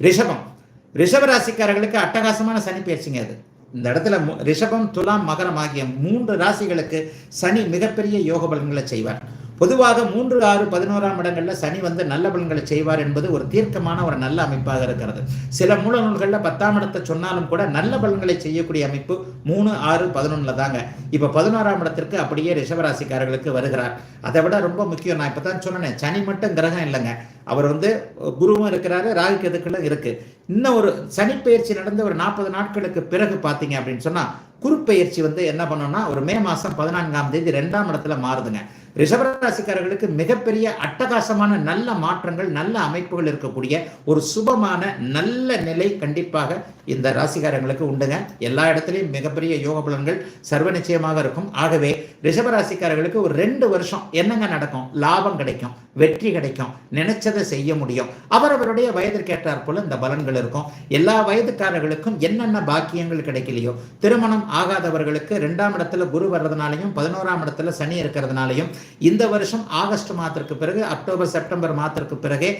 ரிஷபம், ரிஷபராசிக்காரர்களுக்கு அட்டகாசமான சனி பயிற்சிங்க அது. இந்த இடத்துல ரிஷபம், துலாம், மகரம் ஆகிய 3 ராசிகளுக்கு சனி மிகப்பெரிய யோக பலன்களை செய்வார். பொதுவாக 3, 6, 11ஆம் இடங்கள்ல சனி நல்ல பலன்களை செய்வார் என்பது ஒரு தீர்க்கமான ஒரு நல்ல அமைப்பாக இருக்கிறது. சில மூல நூல்களில் 10ஆம் இடத்தை சொன்னாலும் கூட நல்ல பலன்களை செய்யக்கூடிய அமைப்பு 3, 6, 11 தாங்க. இப்ப 11ஆம் இடத்திற்கு அப்படியே ரிஷபராசிக்காரர்களுக்கு வருகிறார். அதை விட ரொம்ப முக்கியம், நான் இப்பதான் சொன்னேன், சனி மட்டும் கிரகம் இல்லைங்க, அவர் குருவும் இருக்கிறாரு, ராகு கேதுக்களும் இருக்கு. இன்னும் ஒரு சனி பயிற்சி நடந்து ஒரு 40 நாட்களுக்கு பிறகு பாத்தீங்க அப்படின்னு சொன்னா குருப்பெயர்ச்சி என்ன பண்ணோம்னா ஒரு மே மாசம் 14ஆம் தேதி 2ஆம் இடத்துல மாறுதுங்க. ரிஷபராசிக்காரர்களுக்கு மிகப்பெரிய அட்டகாசமான நல்ல மாற்றங்கள், நல்ல அமைப்புகள் இருக்கக்கூடிய ஒரு சுபமான நல்ல நிலை கண்டிப்பாக இந்த ராசிக்காரங்களுக்கு உண்டுங்க. எல்லா இடத்துலையும் மிகப்பெரிய யோக பலன்கள் சர்வ நிச்சயமாக இருக்கும். ஆகவே ரிஷபராசிக்காரர்களுக்கு ஒரு 2 வருஷம் என்னங்க நடக்கும்? லாபம் கிடைக்கும், வெற்றி கிடைக்கும், நினைச்சதை செய்ய முடியும். அவரவருடைய வயதிற்கேற்றார் போல இந்த பலன்கள் இருக்கும். எல்லா வயதுக்காரர்களுக்கும் என்னென்ன பாக்கியங்கள் கிடைக்கலையோ, திருமணம் ஆகாதவர்களுக்கு 2ஆம் இடத்துல குரு வர்றதுனாலையும் 11ஆம் இடத்துல சனி இருக்கிறதுனாலையும் இந்த வருஷம் ஆகஸ்ட் மாதத்திற்கு பிறகு, அக்டோபர் செப்டம்பர் மாதத்திற்கு பிறகே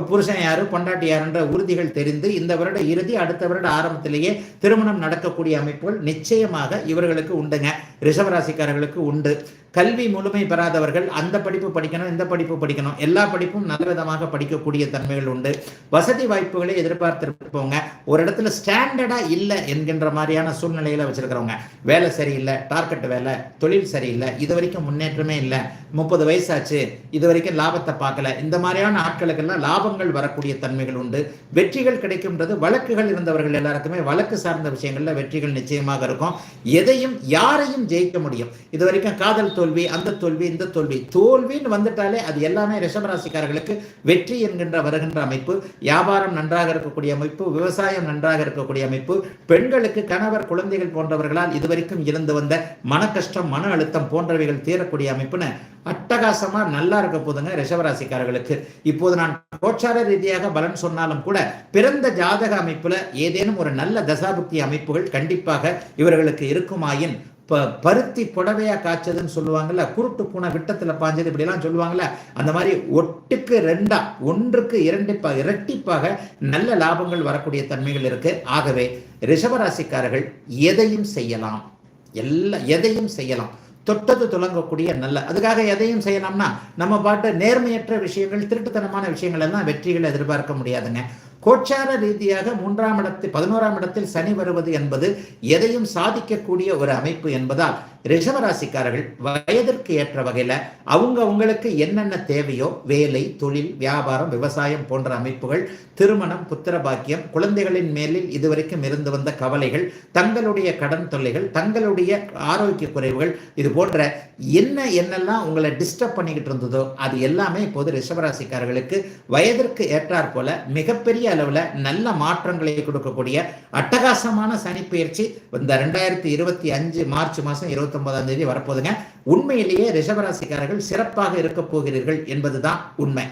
புருஷன் யாரு பொண்டாட்டி யாருன்ற உறுதிகள் தெரிந்து இந்த வருட இறுதி அடுத்த வருட ஆரம்பத்திலேயே திருமணம் நடக்கக்கூடிய அமைப்புகள் நிச்சயமாக இவர்களுக்கு உண்டுங்க. ரிஷபராசிக்காரர்களுக்கு உண்டு. கல்வி முழுமை பெறாதவர்கள் அந்த படிப்பு படிக்கணும், இந்த படிப்பு படிக்கணும், எல்லா படிப்பும் நல்ல விதமாக படிக்கக்கூடிய தன்மைகள் உண்டு. வசதி வாய்ப்புகளை எதிர்பார்த்திருப்பவங்க, ஒரு இடத்துல ஸ்டாண்டர்டா இல்லை என்கின்ற மாதிரியான சூழ்நிலையில வச்சிருக்கிறவங்க, வேலை சரியில்லை, டார்கெட் வேலை, தொழில் சரியில்லை, இது வரைக்கும் முன்னேற்றமே இல்லை, 30 வயசாச்சு, இது வரைக்கும் லாபத்தை பார்க்கல, இந்த மாதிரியான ஆட்களுக்கெல்லாம் லாபங்கள் வரக்கூடிய தன்மைகள் உண்டு. வெற்றிகள் கிடைக்கும்ன்றது வழக்குகள் இருந்தவர்கள் எல்லாருக்குமே வழக்கு சார்ந்த விஷயங்கள்ல வெற்றிகள் நிச்சயமாக இருக்கும். எதையும் யாரையும் ஜெயிக்க முடியும். இது வரைக்கும் காதல் தோல்வி, அந்த தோல்வி, இந்த தோல்வி, தோல்வின்னு வந்துட்டாலே அது எல்லாமே ரிஷபராசிக்காரர்களுக்கு வெற்றி என்கின்ற வருகின்ற அமைப்பு. வியாபாரம் நன்றாக இருக்கக்கூடிய அமைப்பு, விவசாயம் நன்றாக இருக்கக்கூடிய அமைப்பு, பெண்களுக்கு கணவர் குழந்தைகள் போன்றவர்களால் இதுவரைக்கும் இருந்து வந்த மன கஷ்டம், மன அழுத்தம் போன்றவைகள் தீரக்கூடிய அமைப்புன்னு அட்டகாசமா நல்லா இருக்க போதுங்க ரிஷபராசிக்காரர்களுக்கு. இப்போது நான் கோச்சார ரீதியாக பலன் சொன்னாலும் கூட பிறந்த ஜாதக அமைப்புல ஏதேனும் ஒரு நல்ல தசாபுக்தி அமைப்புகள் கண்டிப்பாக இவர்களுக்கு இருக்குமாயின், பருத்தி புடவையா காய்ச்சதுன்னு சொல்லுவாங்கல்ல, குருட்டு பூனை விட்டத்துல பாஞ்சது, இப்படி எல்லாம் சொல்லுவாங்கல்ல, அந்த மாதிரி ஒட்டுக்கு 2, 1க்கு 2 இரட்டிப்பாக நல்ல லாபங்கள் வரக்கூடிய தன்மைகள் இருக்கு. ஆகவே ரிஷபராசிக்காரர்கள் எதையும் செய்யலாம், எதையும் செய்யலாம், தொட்டது துலங்கக்கூடிய நல்ல, அதுக்காக எதையும் செய்யலாம்னா நம்ம பாட்டு நேர்மையற்ற விஷயங்கள், திருட்டுத்தனமான விஷயங்கள் எல்லாம் வெற்றிகளை எதிர்பார்க்க முடியாதுங்க. கோச்சார ரீதியாக 3ஆம் இடத்தில் 11ஆம் இடத்தில் சனி வருவது என்பது எதையும் சாதிக்கக்கூடிய ஒரு அமைப்பு என்பதால் ரிஷபராசிக்காரர்கள் வயதிற்கு ஏற்ற வகையில அவங்களுக்கு என்னென்ன தேவையோ, வேலை, தொழில், வியாபாரம், விவசாயம் போன்ற அமைப்புகள், திருமணம், புத்திர பாக்கியம், குழந்தைகளின் மேலில் இதுவரைக்கும் இருந்து வந்த கவலைகள், தங்களுடைய கடன் தொல்லைகள், தங்களுடைய ஆரோக்கிய குறைவுகள், இது போன்ற என்னெல்லாம் உங்களை டிஸ்டர்ப் பண்ணிக்கிட்டு இருந்ததோ அது எல்லாமே இப்போது ரிஷபராசிக்காரர்களுக்கு வயதிற்கு ஏற்றாற் போல மிகப்பெரிய அளவில் நல்ல மாற்றங்களை கொடுக்கக்கூடிய அட்டகாசமான சனி பயிற்சி இந்த 2025 மார்ச் மாதம் 29ஆம் தேதி வரப்போதுங்க. உண்மையிலேயே ரிஷபராசிக்காரர்கள் சிறப்பாக இருக்க போகிறீர்கள் என்பதுதான் உண்மை.